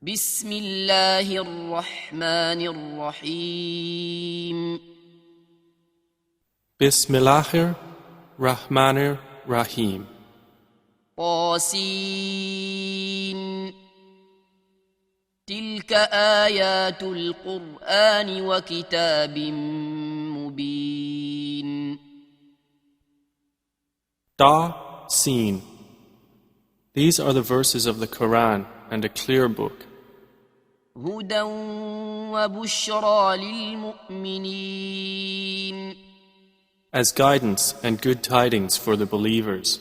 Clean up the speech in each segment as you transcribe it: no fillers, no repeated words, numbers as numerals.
بسم الله الرحمن الرحيم Bismillahir Rahmanir Rahim. طاسين تلك آيات القرآن وكتاب مبين Ta Sin. These are the verses of the Quran and a clear book, هدى وبشرى للمؤمنين as guidance and good tidings for the believers,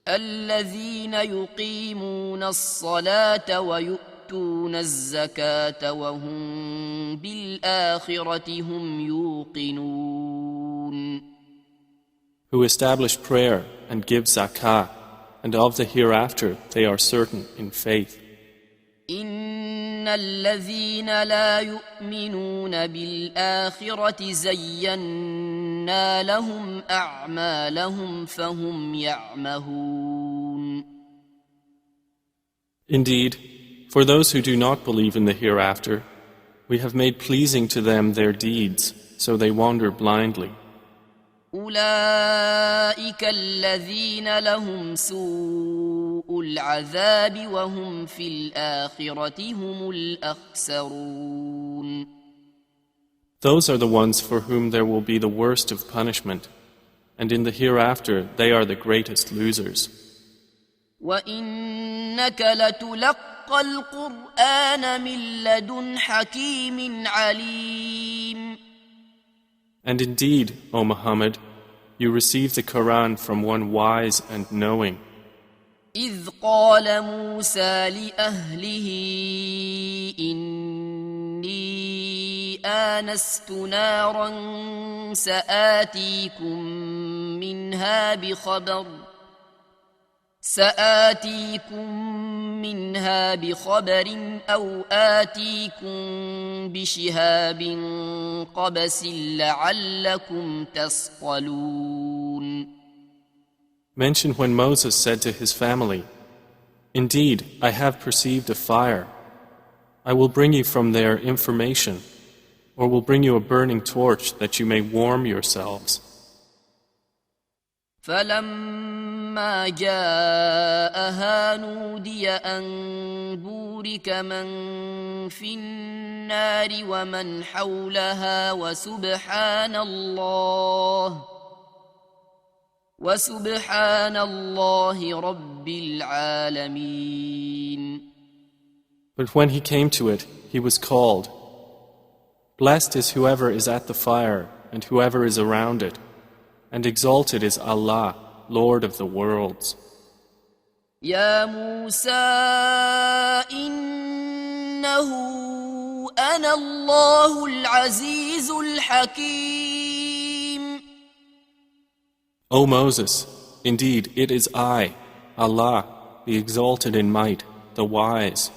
الذين يقيمون الصلاة ويؤتون الزكاة وهم بالآخرة هم يوقنون who establish prayer and give zakah, and of the hereafter they are certain in faith. إن الذين لا يؤمنون بالآخرة زينا لهم أعمالهم فهم يعمهون Indeed, for those who do not believe in the hereafter, we have made pleasing to them their deeds, so they wander blindly. أولئك الذين لهم سوء العذاب وهم في الآخرة هم الأخسرون Those are the ones for whom there will be the worst of punishment, and in the hereafter they are the greatest losers. وإنك لتلقى القرآن من لدن حكيم عليم And indeed, O Muhammad, you receive the Quran from one wise and knowing. إذ قال موسى لأهله إني آنست نارا سآتيكم منها بخبر أو آتيكم بشهاب قبس لعلكم تصطلون Mention when Moses said to his family, "Indeed, I have perceived a fire. I will bring you from there information, or will bring you a burning torch that you may warm yourselves." فلما جاءها نودي أن بورك من في النار ومن حولها وسبحان الله رب العالمين. But when he came to it, he was called. Blessed is whoever is at the fire and whoever is around it, and exalted is Allah, Lord of the worlds. يا موسى إنه أنا الله العزيز الحكيم. O Moses, indeed it is I, Allah, the exalted in might, the wise.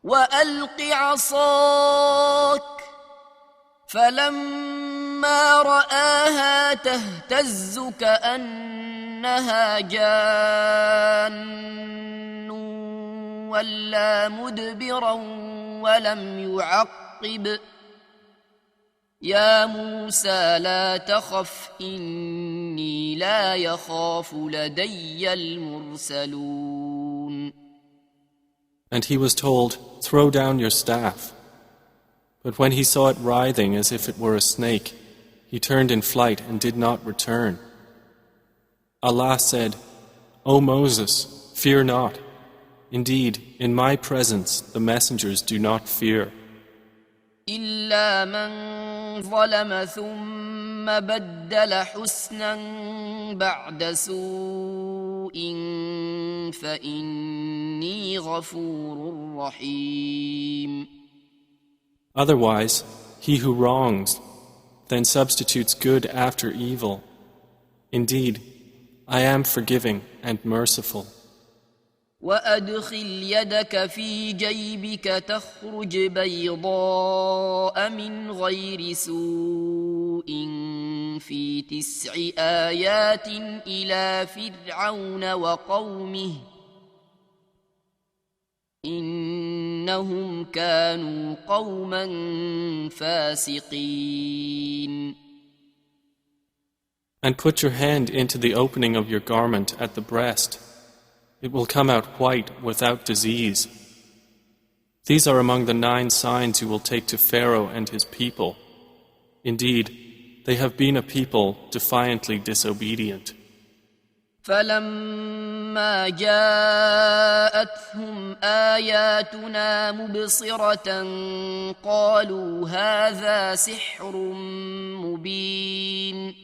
وألق عصاك فلما رآها تهتز كأنها جان ولا مدبرا ولم يعقب يا موسى لا تخف إني لا يخاف لدي المرسلون. And he was told, "Throw down your staff." But when he saw it writhing as if it were a snake, he turned in flight and did not return. Allah said, "O Moses, fear not. Indeed, in my presence the messengers do not fear. إلا من ظلم ثم بدل حسنا بعد سوء فإني غفور رحيم. Otherwise, he who wrongs, then substitutes good after evil. Indeed, I am forgiving and merciful." وأدخل يدك في جيبك تخرج بيضاء من غير سوء في 9 آيات إلى فرعون وقومه إنهم كانوا قوما فاسقين. And put your hand into the opening of your garment at the breast. It will come out white without disease. These are among the 9 signs you will take to Pharaoh and his people. Indeed, they have been a people defiantly disobedient. فلما جاءتهم آياتنا مبصرة قالوا هذا سحر مبين.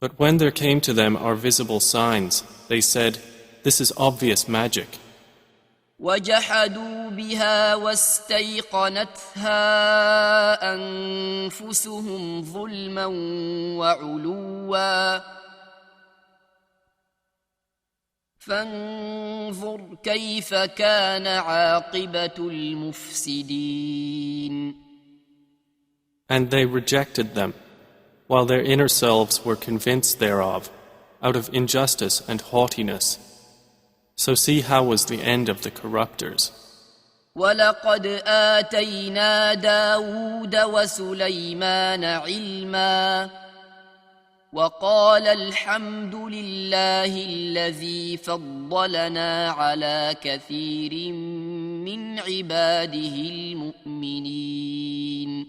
But when there came to them our visible signs, they said, "This is obvious magic." وجحدوا بها واستيقنتها أنفسهم ظلما وعلوا فانظر كيف كان عاقبة المفسدين. And they rejected them, while their inner selves were convinced thereof, out of injustice and haughtiness. So see how was the end of the corruptors. ولقد آتينا داود وسليمان علما وقال الحمد لله الذي فضلنا على كثير من عباده المؤمنين.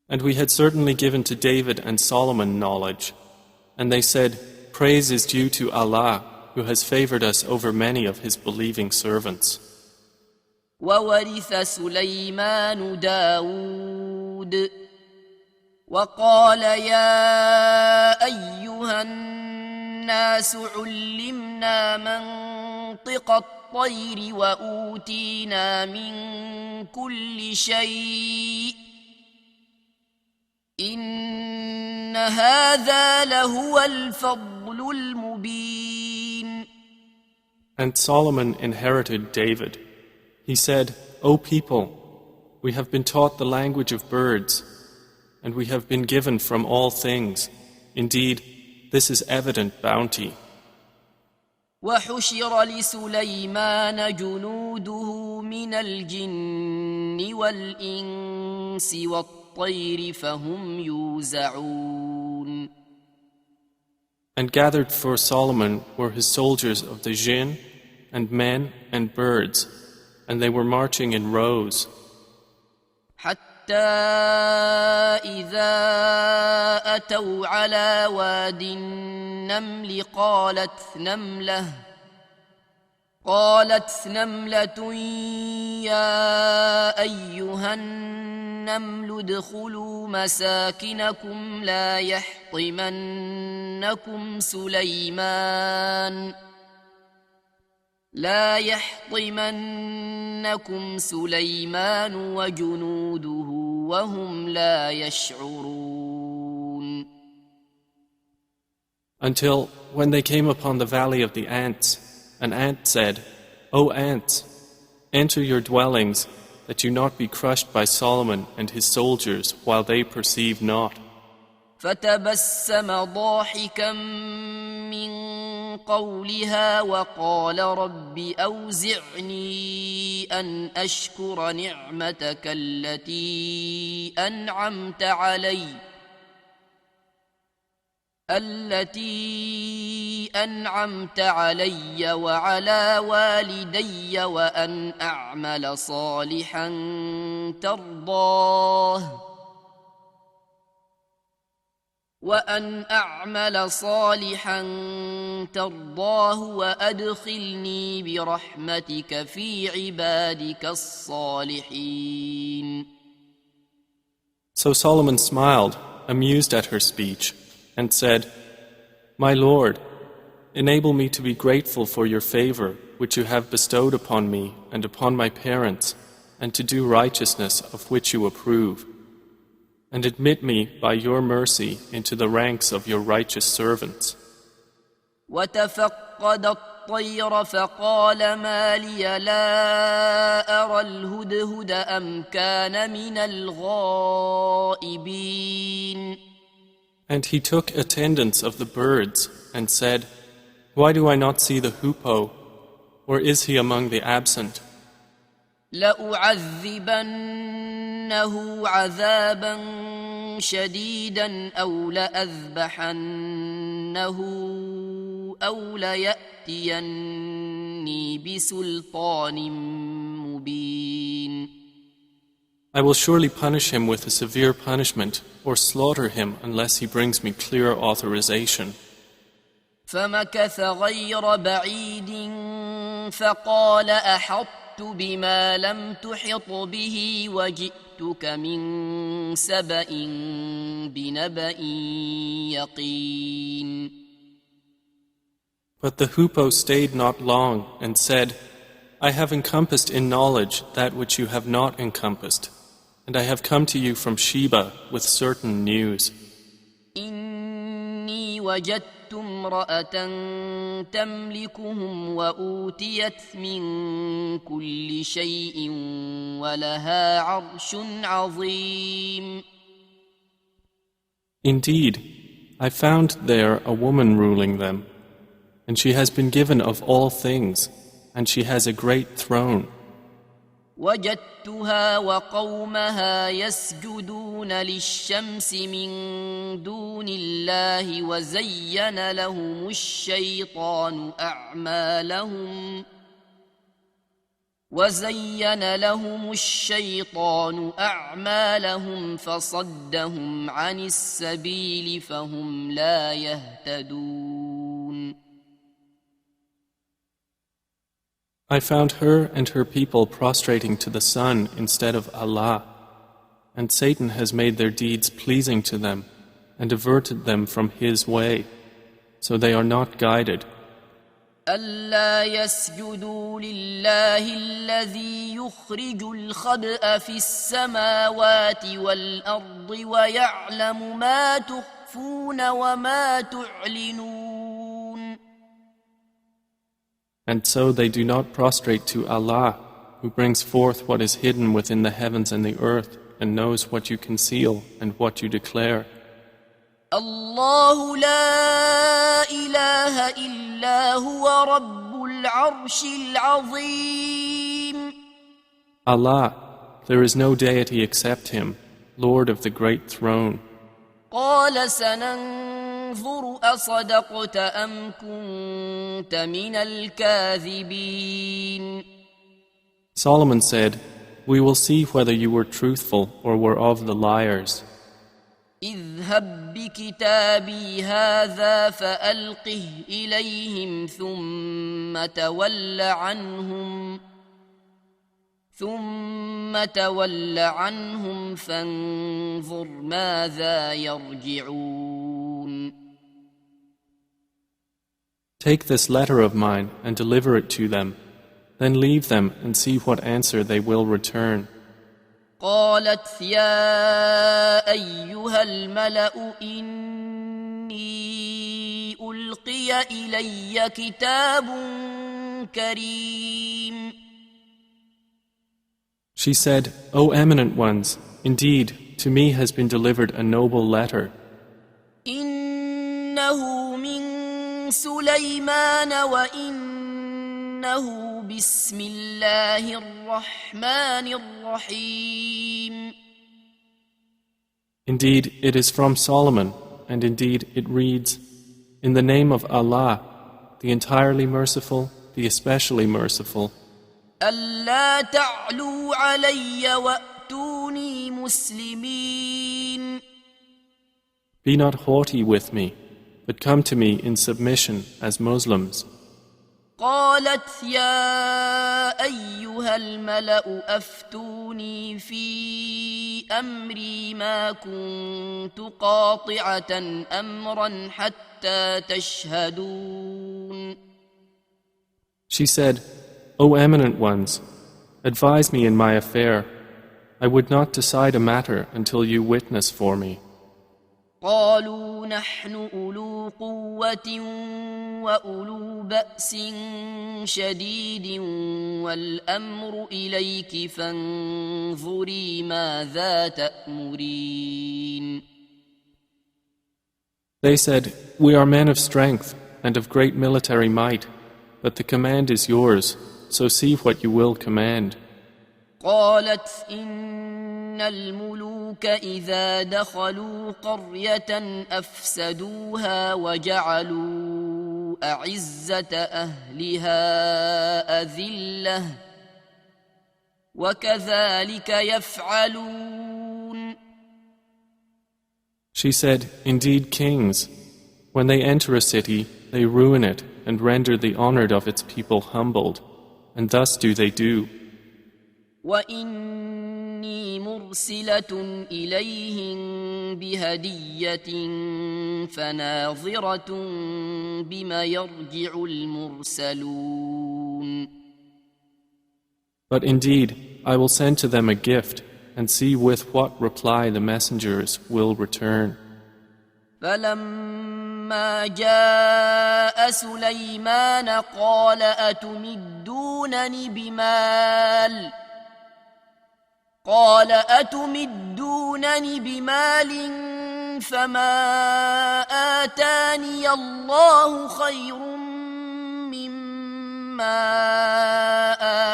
And we had certainly given to David and Solomon knowledge, and they said, "Praise is due to Allah, who has favored us over many of his believing servants." وورث سليمان داود وقال يا أيها الناس علمنا منطق الطير وأوتينا من كل شيء إن هذا لهو الفضل المبين. And Solomon inherited David. He said, "O people, we have been taught the language of birds, and we have been given from all things. Indeed, this is evident bounty." وحشر لسليمان جنوده من الجن والإنس والطير فهم يوزعون. And gathered for Solomon were his soldiers of the jinn, and men and birds, and they were marching in rows. حتى إذا أتوا على واد النمل قالت نملة يا أيها النمل ادخلوا مساكنكم لا يحطمنكم سليمان وجنوده وهم لا يشعرون. Until when they came upon the valley of the ants, an ant said, "O ants, enter your dwellings, that you not be crushed by Solomon and his soldiers while they perceive not." فتبسم ضاحكا من قولها وقال رب أوزعني أن أشكر نعمتك التي أنعمت علي وعلى والدي وأن أعمل صالحا ترضاه وأدخلني برحمتك في عبادك الصالحين. So Solomon smiled, amused at her speech, and said, "My Lord, enable me to be grateful for your favor which you have bestowed upon me and upon my parents, and to do righteousness of which you approve. And admit me by your mercy into the ranks of your righteous servants." وتفقد الطير فقال ما لي لا أرى الهدهد أم كان من الغائبين. And he took attendance of the birds and said, "Why do I not see the hoopoe? Or is he among the absent? لأعذبنه عذابا شديدا أو لأذبحنه أو ليأتيني بسلطان مبين. I will surely punish him with a severe punishment, or slaughter him unless he brings me clear authorization. فمكث غير بعيد فقال أحطت بما لم تحط به وجئتك من سبأ بنبأ يقين. But the hoopoe stayed not long and said, I have encompassed in knowledge that which you have not encompassed, and I have come to you from Sheba with certain news. إني وجدت امرأة تملكهم وأوتيت من كل شيء ولها عرش عظيم. Indeed, I found there a woman ruling them, and she has been given of all things, and she has a great throne. وجدتها وقومها يسجدون للشمس من دون الله وزين لهم الشيطان أعمالهم فصدهم عن السبيل فهم لا يهتدون. I found her and her people prostrating to the sun instead of Allah, and Satan has made their deeds pleasing to them and averted them from his way, so they are not guided. ألا يسجدوا لله الذي يخرج الخبأ في السماوات والأرض ويعلم ما تخفون وما تعلنون. And so they do not prostrate to Allah, who brings forth what is hidden within the heavens and the earth, and knows what you conceal and what you declare. الله لا إله إلا هو رب العرش العظيم. Allah, there is no deity except Him, Lord of the great throne. قال سننظر أصدقت أم كنت من الكاذبين. Solomon said, We will see whether you were truthful or were of the liars. اذهب بكتابي هذا فألقه إليهم ثم تول عنهم فانظر ماذا يرجعون. Take this letter of mine and deliver it to them, then leave them and see what answer they will return. قالت يا أيها الملأ إني ألقي إلي كتاب كريم. She said, O eminent ones, indeed, to me has been delivered a noble letter. إنه من سليمان وإنه بسم الله الرحمن الرحيم. Indeed, it is from Solomon, and indeed it reads, In the name of Allah, the entirely merciful, the especially merciful. ألا تعلوا علي وأتوني مسلمين. Be not haughty with me, but come to me in submission as Muslims. قالت يا أيها الملأ أفتوني في أمري ما كنت قاطعة أمرا حتى تشهدون. She said, O eminent ones, advise me in my affair. I would not decide a matter until you witness for me. قالوا نحن أولو قوة وأولو بأس شديد والأمر إليك فانظري ماذا تأمرين. They said, We are men of strength and of great military might, but the command is yours, so see what you will command. قالت إن الملوك إذا دخلوا قرية أفسدوها وجعلوا أعزة أهلها أذلة وكذلك يفعلون. She said, Indeed, kings, when they enter a city, they ruin it and render the honored of its people humbled, and thus do they do. وإني مرسلة إليهم بهدية فناظرة بما يرجع المرسلون. But indeed, I will send to them a gift, and see with what reply the messengers will return. فلما جاء سليمان قال أتمدونني بمال فما آتاني الله خير مما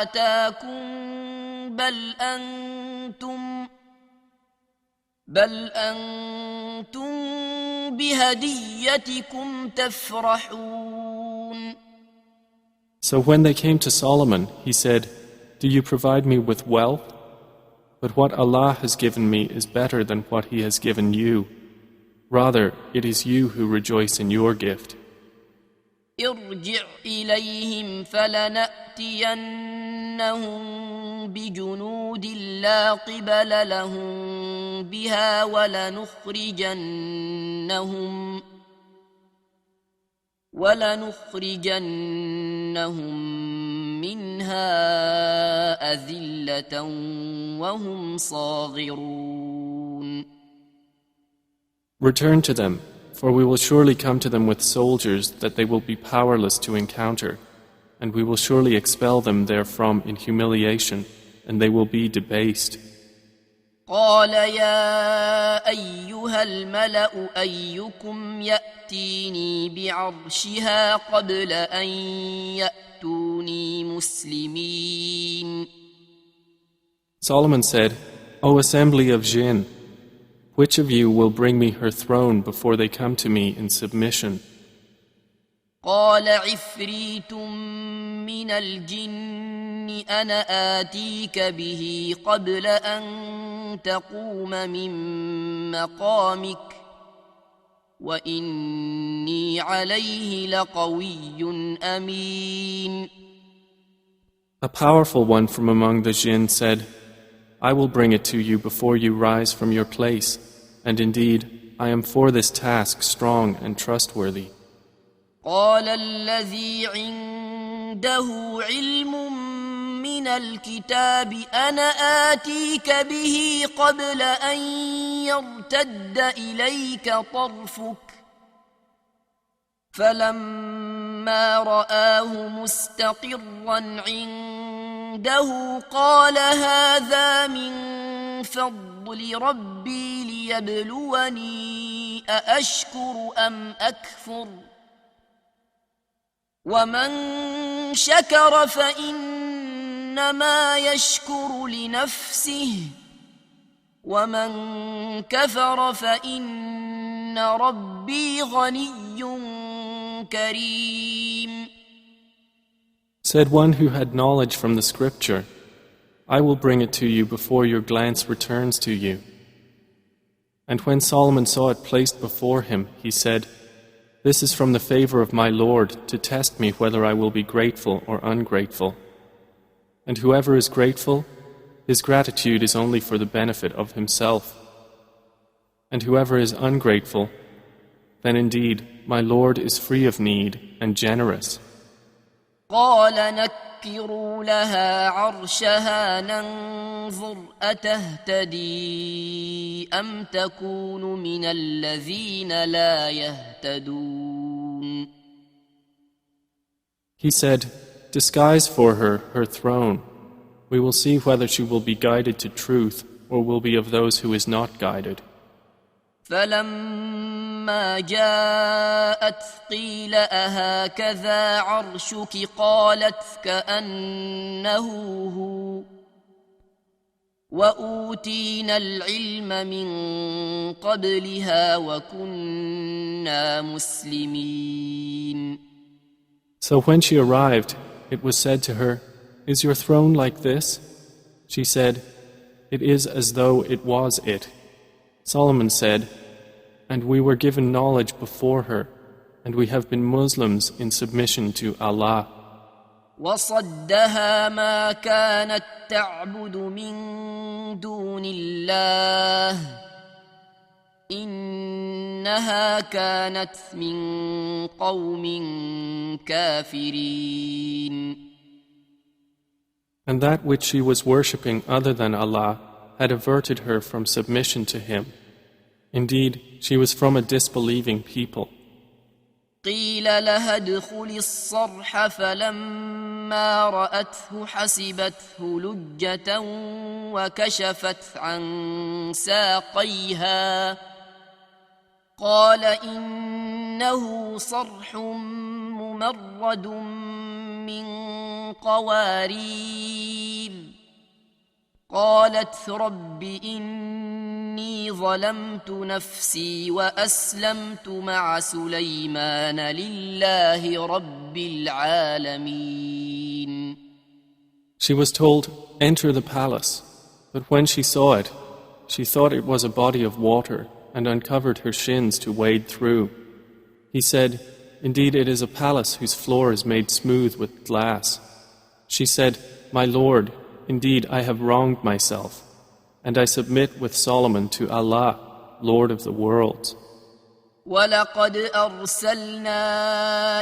آتاكم بل أنتم بهديتكم تفرحون. So when they came to Solomon, he said, Do you provide me with wealth? But what Allah has given me is better than what He has given you. Rather, it is you who rejoice in your gift. ارجع إليهم فلنأتينهم بجنود لا قبل لهم بها ولنخرجنهم منها أذلة وهم صاغرون. Return to them, for we will surely come to them with soldiers that they will be powerless to encounter, and we will surely expel them therefrom in humiliation, and they will be debased. قال يا أيها الملأ أيكم يأتيني بعرشها قبل أن يأتوني مسلمين. Solomon said, O assembly of jinn, which of you will bring me her throne before they come to me in submission? قال عفريت من الجن أنا آتيك به قبل أن تقوم من مقامك وإني عليه لقوي أمين. A powerful one from among the jinn said, I will bring it to you before you rise from your place, and indeed, I am for this task strong and trustworthy. قال الذي عنده علم من الكتاب أنا آتيك به قبل أن يرتد إليك طرفك فلما رآه مستقرا عنده قال هذا من فضل ربي ليبلوني أأشكر أم أكفر ومن شكر فإنما يشكر لنفسه ومن كفر فإن ربي غني كريم. Said one who had knowledge from the scripture, I will bring it to you before your glance returns to you. And when Solomon saw it placed before him, he said, This is from the favor of my Lord to test me whether I will be grateful or ungrateful. And whoever is grateful, his gratitude is only for the benefit of himself. And whoever is ungrateful, then indeed my Lord is free of need and generous. قال نكروا لها عرشها ننظر أتهتدي أم تكون من الذين لا يهتدون. He said, Disguise for her her throne. We will see whether she will be guided to truth or will be of those who is not guided. فلما جاءت قيل أهكذا عرشك قالت كأنه هو وأوتينا العلم من قبلها وكنا مسلمين. So when she arrived, it was said to her, "Is your throne like this?" She said, "It is as though it was it." Solomon said, "And we were given knowledge before her, and we have been Muslims in submission to Allah." وصدها ما كانت تعبد من دون الله إنها كانت من قوم كافرين. And that which she was worshipping other than Allah had averted her from submission to Him. Indeed, she was from a disbelieving people. قيل لها ادخلي الصرح فلما رأته حسبته لجة وكشفت عن ساقيها قال إنه صرح ممرد من قوارير قالت رب إني ظلمت نفسي وأسلمت مع سليمان لله رب العالمين. She was told, "Enter the palace." But when she saw it, she thought it was a body of water and uncovered her shins to wade through. He said, "Indeed it is a palace whose floor is made smooth with glass." She said, "My Lord, indeed I have wronged myself, and I submit with Solomon to Allah, Lord of the worlds." ولقد أرسلنا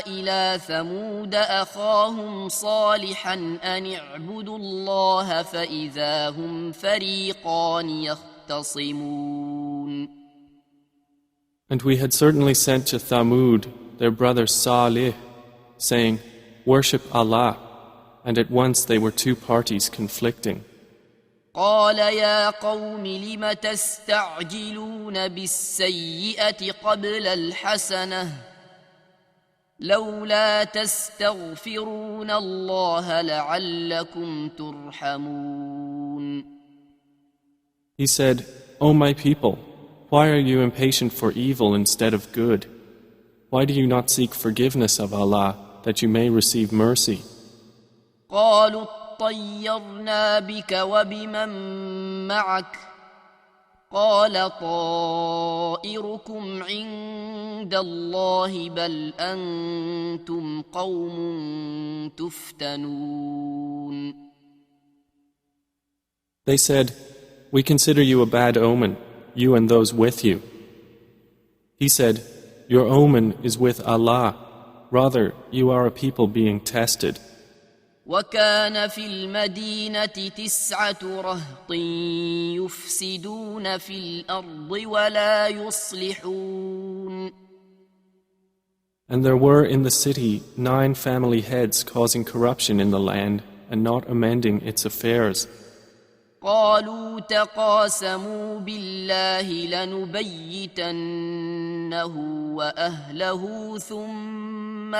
إلى ثمود أخاهم صالحا أن اعبدوا الله فإذا هم فريقان يختصمون. And we had certainly sent to Thamud their brother Salih, saying, "Worship Allah," and at once they were two parties conflicting. قال يا قوم لم تستعجلون بالسيئة قبل الحسنة لولا تستغفرون الله لعلكم ترحمون. He said, "O my people, why are you impatient for evil instead of good? Why do you not seek forgiveness of Allah that you may receive mercy?" قالوا طيرنا بك وبمن معك قال طائركم عند الله بل أنتم قوم تفتنون. They said, "We consider you a bad omen, you and those with you." He said, "Your omen is with Allah. Rather, you are a people being tested." وكان في المدينة 9 رهط يفسدون في الأرض ولا يصلحون. And there were in the city 9 family heads causing corruption in the land and not amending its affairs. قالوا تقاسموا بالله لنبيتنه وأهله ثم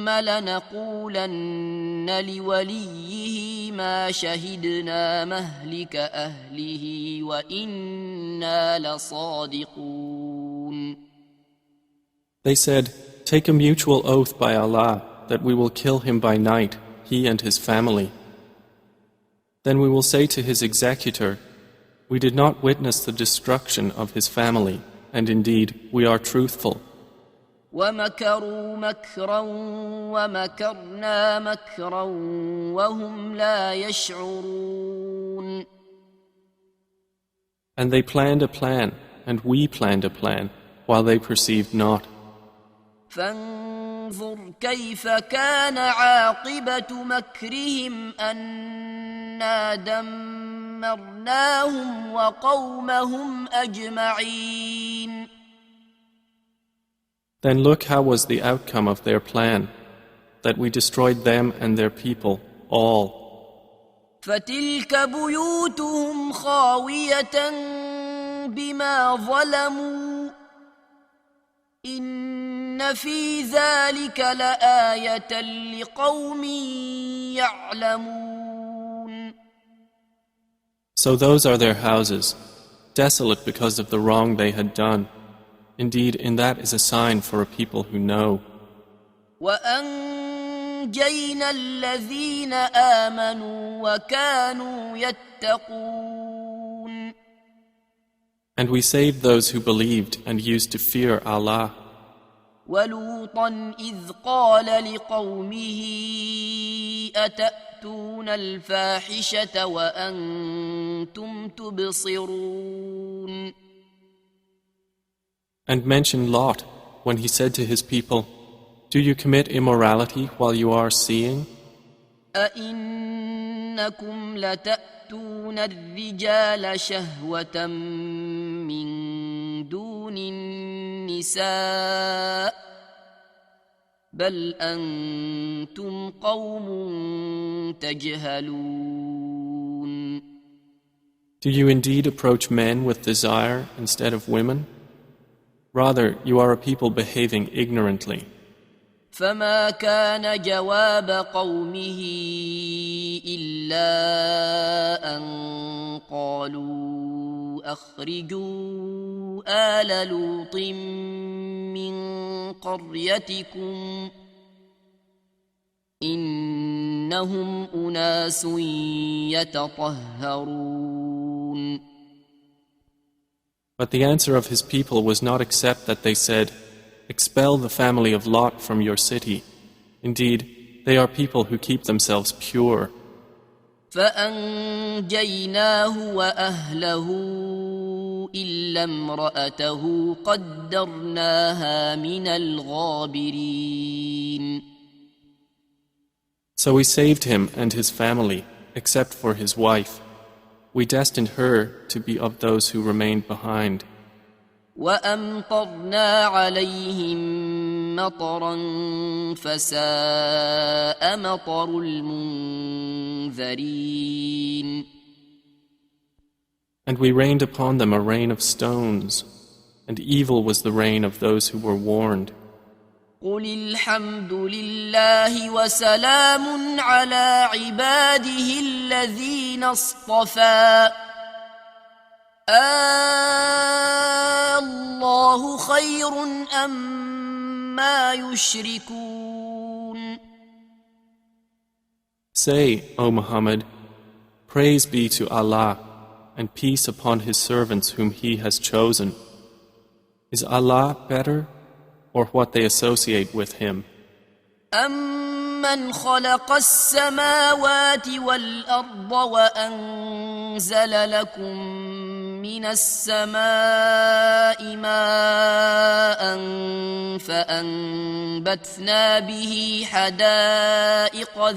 لنقولن لوليه ما شهدنا مهلك أهله وإنا لصادقون. They said, "Take a mutual oath by Allah that we will kill him by night, he and his family. Then we will say to his executor, we did not witness the destruction of his family, and indeed we are truthful." ومكروا مكرا ومكرنا مكرا وهم لا يشعرون. And they planned a plan, and we planned a plan, while they perceived not. فانظر كيف كان عاقبة مكرهم أنا دمرناهم وقومهم أجمعين. Then look how was the outcome of their plan, that we destroyed them and their people, all. فتلك بيوتهم خاوية بما ظلموا إن في ذلك لآية لقوم يعلمون. So those are their houses, desolate because of the wrong they had done. Indeed, in that is a sign for a people who know. وأنجينا الذين آمنوا وكانوا يتقون. And we saved those who believed and used to fear Allah. ولوطا إذ قال لقومه أتأتون الفاحشة وأنتم تبصرون. And mention Lot when he said to his people, "Do you commit immorality while you are seeing? أئنكم لتأتون الرجال شهوة من دون النساء بل أنتم قوم تجهلون." Do you indeed approach men with desire instead of women? Rather, you are a people behaving ignorantly. فما كان جواب قومه إلا أن قالوا أخرجوا آل لوط من قريتكم إنهم أناس يتطهرون. But the answer of his people was not except that they said, "Expel the family of Lot from your city. Indeed, they are people who keep themselves pure." فأنجيناه وأهله إلا امرأته قدرناها من الغابرين. So we saved him and his family, except for his wife. We destined her to be of those who remained behind. وأمطرنا عليهم مطرا فساء مطر المنذرين. And we rained upon them a rain of stones, and evil was the rain of those who were warned. قل الحمد لله وسلام على عباده الذين اصطفى الله خير أما يشركون. Say, O Muhammad, praise be to Allah, and peace upon His servants whom He has chosen. Is Allah better, or what they associate with Him? أَمَّنْ خَلَقَ السَّمَاوَاتِ وَالْأَرْضَ وَأَنزَلَ لَكُم مِّنَ السَّمَاءِ مَاءً فَأَنبَتْنَا بِهِ حَدَائِقَ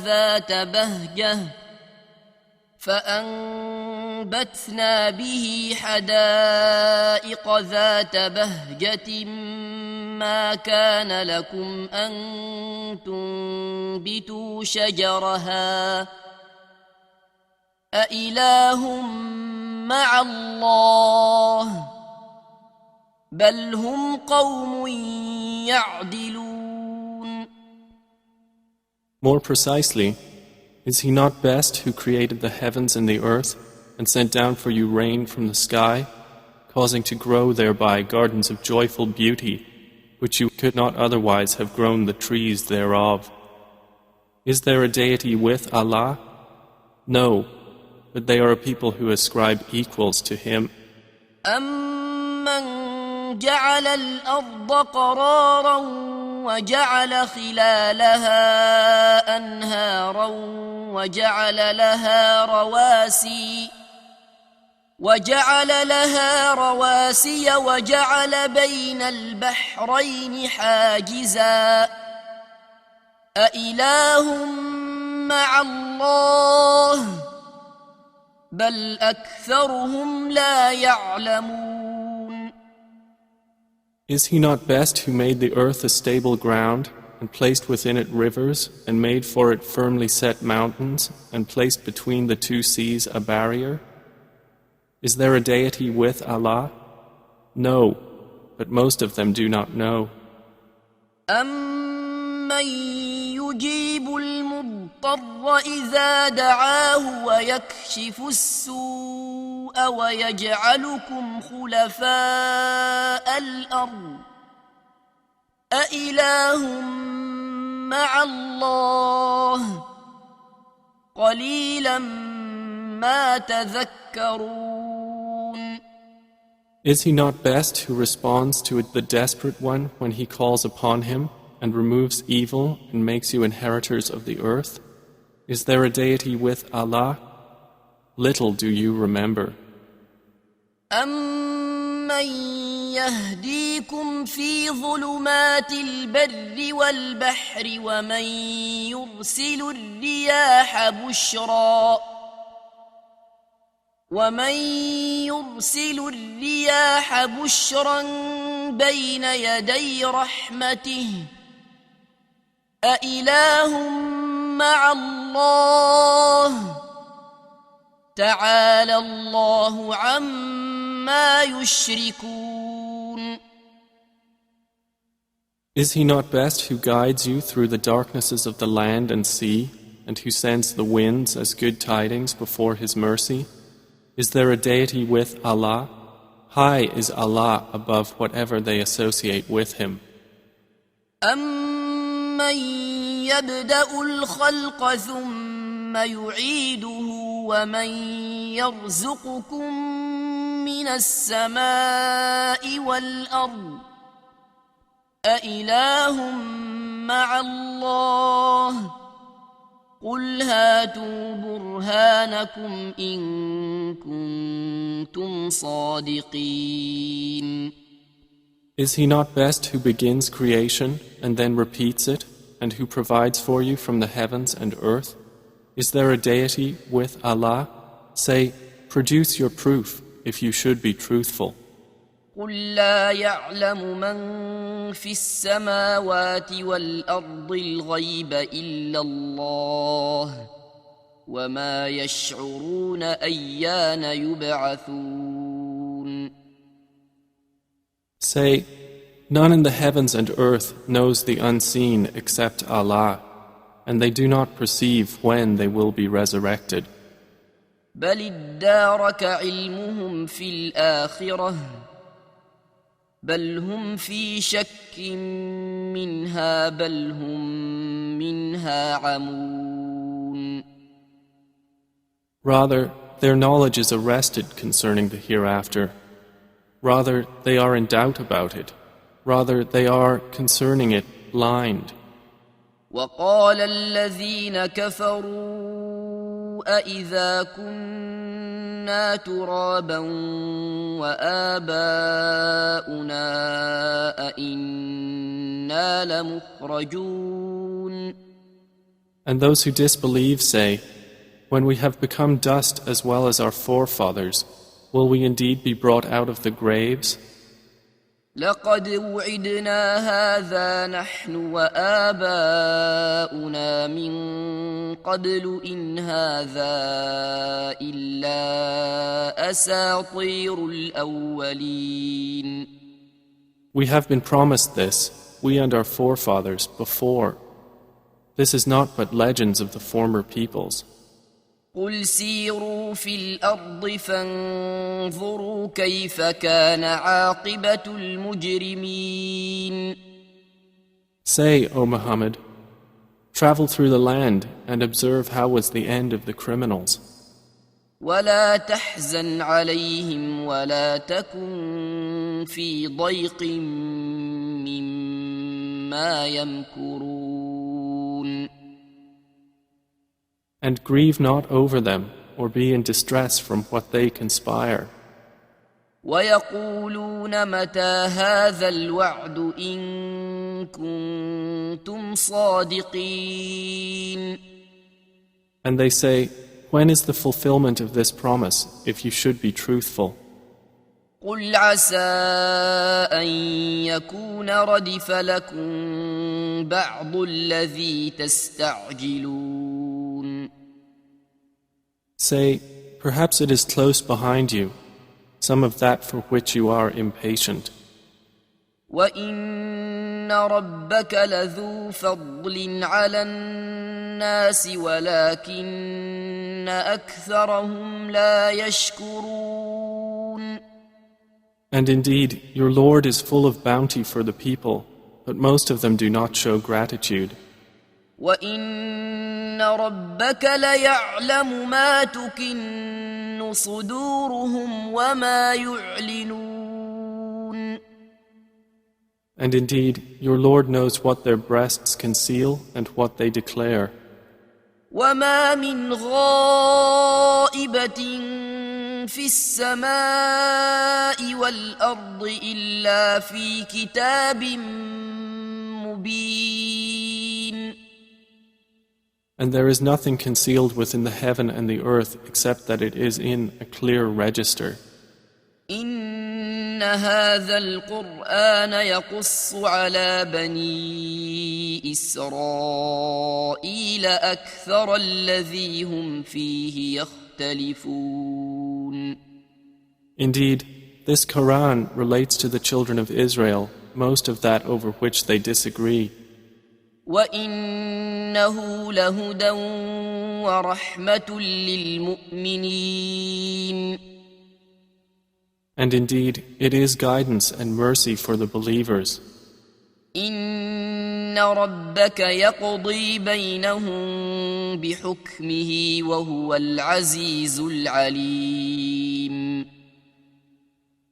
ذات بهجة ما كان لكم أن تنبتوا شجرها أإله مع الله بل هم قوم يعدلون. More precisely, is He not best who created the heavens and the earth and sent down for you rain from the sky, causing to grow thereby gardens of joyful beauty, which you could not otherwise have grown the trees thereof? Is there a deity with Allah? No, but they are a people who ascribe equals to Him. أَمَّنْ جَعَلَ الْأَرْضَ قَرَارًا وَجَعَلَ خِلَالَهَا أَنْهَارًا وَجَعَلَ لَهَا رواسي وَجَعَلَ بَيْنَ الْبَحْرَيْنِ حَاجِزًا أَإِلَٰهٌ مَّعَ اللَّهِ بَلْ أَكْثَرُهُمْ لَا يَعْلَمُونَ. Is He not best who made the earth a stable ground and placed within it rivers, and made for it firmly set mountains, and placed between the two seas a barrier? Is there a deity with Allah? No, but most of them do not know. أَمَّن يُجِيبُ الْمُضْطَرَّ إِذَا دَعَاهُ وَيَكْشِفُ السُّوءَ وَيَجْعَلُكُمْ خُلَفَاءَ الْأَرْضِ أَإِلَٰهٌ مَّعَ اللَّهِ قَلِيلًا مَّا تَذَكَّرُونَ. Is he not best who responds to the desperate one when he calls upon him, and removes evil and makes you inheritors of the earth? Is there a deity with Allah? Little do you remember. أَمَّن يَهْدِيكُمْ فِي ظُلُمَاتِ الْبَرِّ وَالْبَحْرِ ومن يرسل الرياح بشرا بين يدي رحمته أإله مع الله تعالى الله عما يشركون. Is he not best who guides you through the darknesses of the land and sea, and who sends the winds as good tidings before his mercy? Is there a deity with Allah? High is Allah above whatever they associate with him. أَمَّن يَبْدَأُ الْخَلْقَ ثُمَّ يُعِيدُهُ وَمَن يَرْزُقُكُم مِّنَ السَّمَاءِ وَالْأَرْضِ أَإِلَٰهٌ مَّعَ اللَّهِ قُلْ هَاتُوا بُرْهَانَكُمْ إِن كُنتُمْ صَادِقِينَ. Is he not best who begins creation and then repeats it, and who provides for you from the heavens and earth? Is there a deity with Allah? Say, produce your proof if you should be truthful. قُل لَّا يَعْلَمُ مَن فِي السَّمَاوَاتِ وَالْأَرْضِ الْغَيْبَ إِلَّا اللَّهُ وَمَا يَشْعُرُونَ أَيَّانَ يُبْعَثُونَ. Say, none in the heavens and earth knows the unseen except Allah, and they do not perceive when they will be resurrected. بَلِ ادَّارَكَ عِلْمُهُمْ فِي الْآخِرَةِ بل هم في شك منها بل هم منها عمون. Rather, their knowledge is arrested concerning the hereafter. Rather, they are in doubt about it. Rather, they are, concerning it, blind. وقال الذين كفروا أإذا كنا ترابا وآباؤنا أإنا لمخرجون. And those who disbelieve say, when we have become dust as well as our forefathers, will we indeed be brought out of the graves? لقد وعدنا هذا نحن وآباؤنا من قبل إن هذا إلا أساطير الأولين. We have been promised this, we and our forefathers, before. This is not but legends of the former peoples. قل سيروا في الأرض فانظروا كيف كان عاقبة المجرمين. Say, O Muhammad, travel through the land and observe how was the end of the criminals. ولا تحزن عليهم ولا تكن في ضيق مما يمكرون. And grieve not over them, or be in distress from what they conspire. ويقولون متى هذا الوعد إن كنتم صادقين. And they say, when is the fulfillment of this promise, if you should be truthful? قل عسى أن يكون ردف لكم بعض الذي تستعجلون. Say, perhaps it is close behind you, some of that for which you are impatient. وَإِنَّ رَبَّكَ لَذُو فَضْلٍ عَلَى النَّاسِ وَلَكِنَّ أَكْثَرَهُمْ لَا يَشْكُرُونَ. And indeed, your Lord is full of bounty for the people, but most of them do not show gratitude. وَإِنَّ رَبَّكَ لَيَعْلَمُ مَا تُكِنُّ صُدُورُهُمْ وَمَا يُعْلِنُونَ. And indeed, your Lord knows what their breasts conceal and what they declare. وَمَا مِنْ غَائِبَةٍ في السماء والأرض إلا في كتاب مبين. And there is nothing concealed within the heaven and the earth except that it is in a clear register. إن هذا القرآن يقص على بني إسرائيل أكثر الذي هم فيه يختلفون. Indeed, this Quran relates to the children of Israel most of that over which they disagree. وَإِنَّهُ لَهُدًى وَرَحْمَةٌ لِلْمُؤْمِنِينَ. And indeed, it is guidance and mercy for the believers. إِنَّ رَبَّكَ يَقْضِي بَيْنَهُم بِحُكْمِهِ وَهُوَ الْعَزِيزُ الْعَلِيمُ.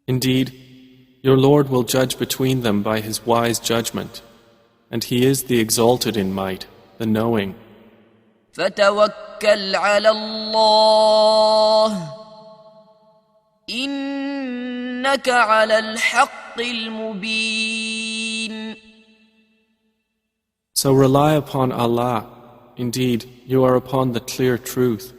Indeed, your Lord will judge between them by His wise judgment, and He is the exalted in might, the knowing. فَتَوَكَّلْ عَلَى اللَّهِ إِنَّكَ عَلَى الْحَقِّ الْمُبِينِ. So rely upon Allah. Indeed, you are upon the clear truth.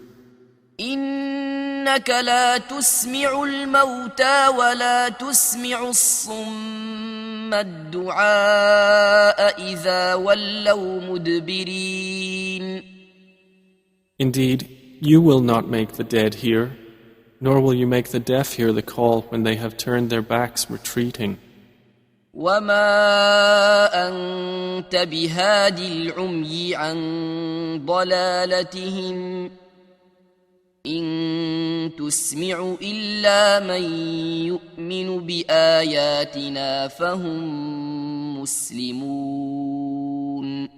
إِنَّكَ لَا تُسْمِعُ الْمَوْتَى وَلَا تُسْمِعُ الصُّمَّ الدُّعَاءَ إِذَا وَلَّوْا مُدْبِرِينَ. Indeed, you will not make the dead hear, nor will you make the deaf hear the call when they have turned their backs retreating. وَمَا أَنْتَ بِهَادِ الْعُمْيِ عَنْ ضَلَالَتِهِمْ إِن تُسْمِعُ إِلَّا مَنْ يُؤْمِنُ بِآيَاتِنَا فَهُمْ مُسْلِمُونَ.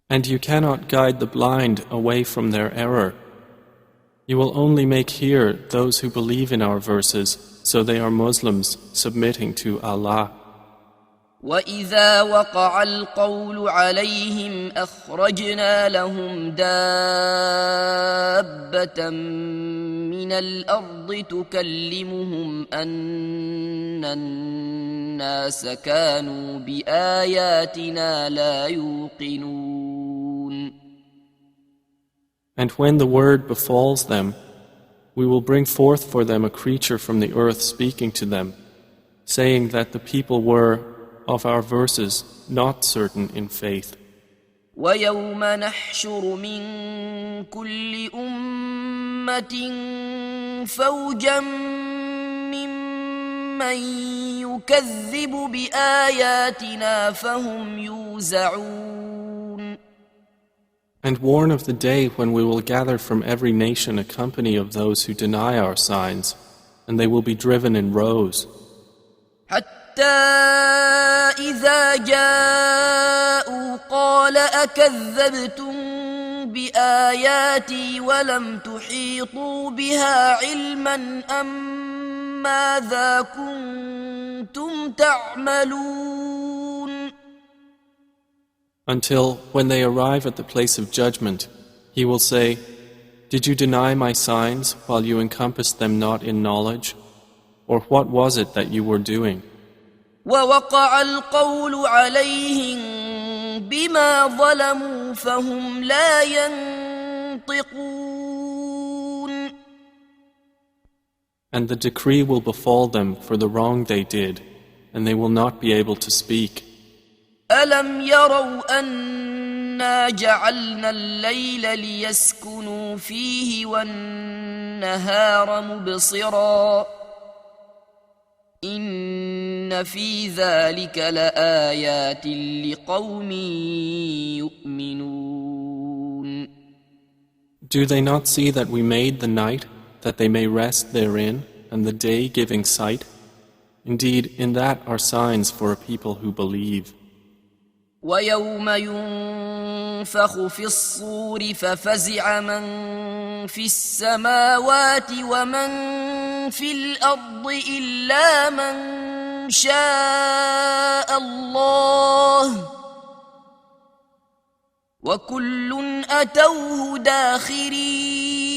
And you cannot guide the blind away from their error. You will only make hear those who believe in our verses, so they are Muslims submitting to Allah. وَإِذَا وَقَعَ الْقَوْلُ عَلَيْهِمْ أَخْرَجْنَا لَهُمْ دَابَّةً مِّنَ الْأَرْضِ تُكَلِّمُهُمْ أَنَّ النَّاسَ كَانُوا بِآيَاتِنَا لَا يُوقِنُونَ. And when the word befalls them, we will bring forth for them a creature from the earth speaking to them, saying that the people were, of our verses, not certain in faith. وَيَوْمَ نَحْشُرُ مِنْ كُلِّ أُمَّةٍ فَوْجًا مِّمَّنْ يُكَذِّبُ بِآيَاتِنَا فَهُمْ يُوزَعُونَ. And warn of the day when we will gather from every nation a company of those who deny our signs, and they will be driven in rows. حتى إذا جاءوا قال أكذبتم بآياتي ولم تحيطوا بها علما أم ماذا كنتم تعملون. Until, when they arrive at the place of judgment, he will say, Did you deny my signs while you encompassed them not in knowledge? Or what was it that you were doing? ووقع القول عليهم بما ظلموا فهم لا ينطقون. And the decree will befall them for the wrong they did, and they will not be able to speak. ألم يروا أنا جعلنا الليل ليسكنوا فيه والنهار مبصرا إن في ذلك لآيات لقوم يؤمنون. Do they not see that we made the night that they may rest therein, and the day giving sight? Indeed, in that are signs for a people who believe. ويوم ينفخ في الصور ففزع من في السماوات ومن في الأرض إلا من شاء الله وكل أتوه داخرين.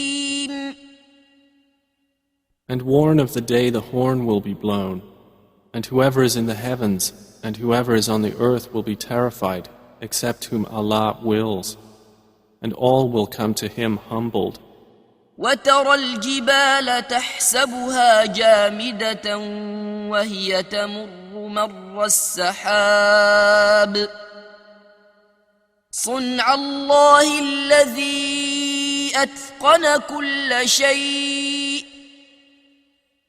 And warn of the day the horn will be blown, and whoever is in the heavens and whoever is on the earth will be terrified, except whom Allah wills, and all will come to Him humbled. وترى الجبال تحسبها جامدة وهي تمر مر السحاب صنع الله الذي أتقن كل شيء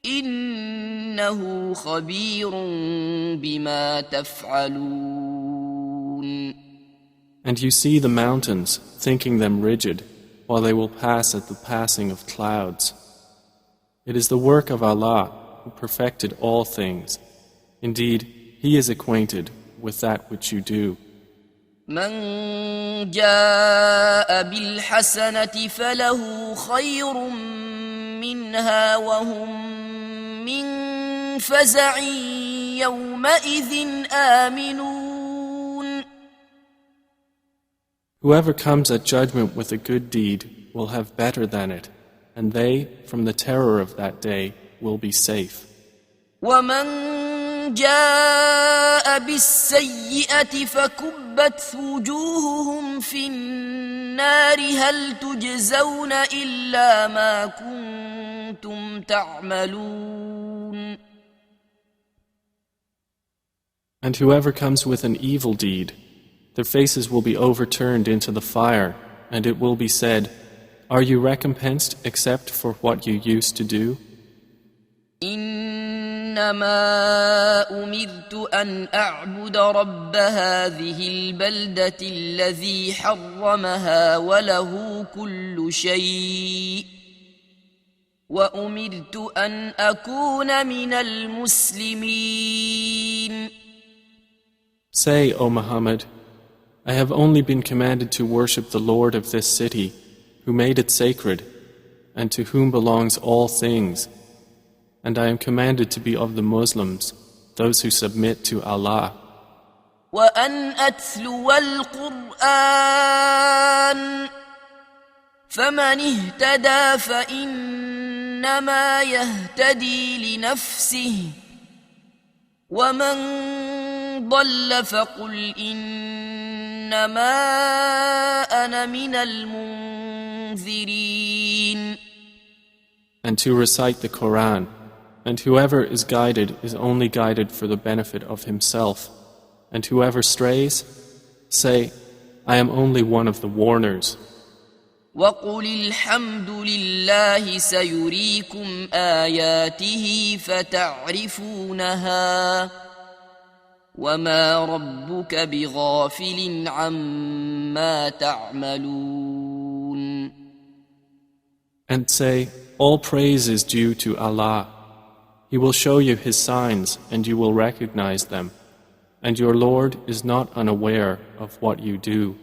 إنه خبير بما تفعلون. And you see the mountains, thinking them rigid, while they will pass at the passing of clouds. It is the work of Allah, who perfected all things. Indeed, He is acquainted with that which you do. من جاء بالحسنة فله خير منها وهم من فزع يومئذ آمنون. Whoever comes at judgment with a good deed will have better than it, and they, from the terror of that day, will be safe. ومن جاء بالسيئة فكبت وجوههم في النار هل تجزون إلا ما كنتم تعملون. And whoever comes with an evil deed, their faces will be overturned into the fire, and it will be said, Are you recompensed except for what you used to do? إنما أمرت أن أعبد رب هذه البلدة الذي حرمها وله كل شيء وأمرت أن أكون من المسلمين. Say, O Muhammad, I have only been commanded to worship the Lord of this city, who made it sacred, and to whom belongs all things. And I am commanded to be of the Muslims, those who submit to Allah. وأن أتلو القرآن فمن اهتدى فإنما يهتدي لنفسه ومن ضل فقل إنما أنا من المنذرين. And to recite the Quran, and whoever is guided is only guided for the benefit of himself, and whoever strays, say, I am only one of the warners. وقل الحمد لله سيريكم آياته فتعرفونها وما ربك بغافل عما تعملون. And say, all praise is due to Allah. He will show you His signs and you will recognize them. And your Lord is not unaware of what you do.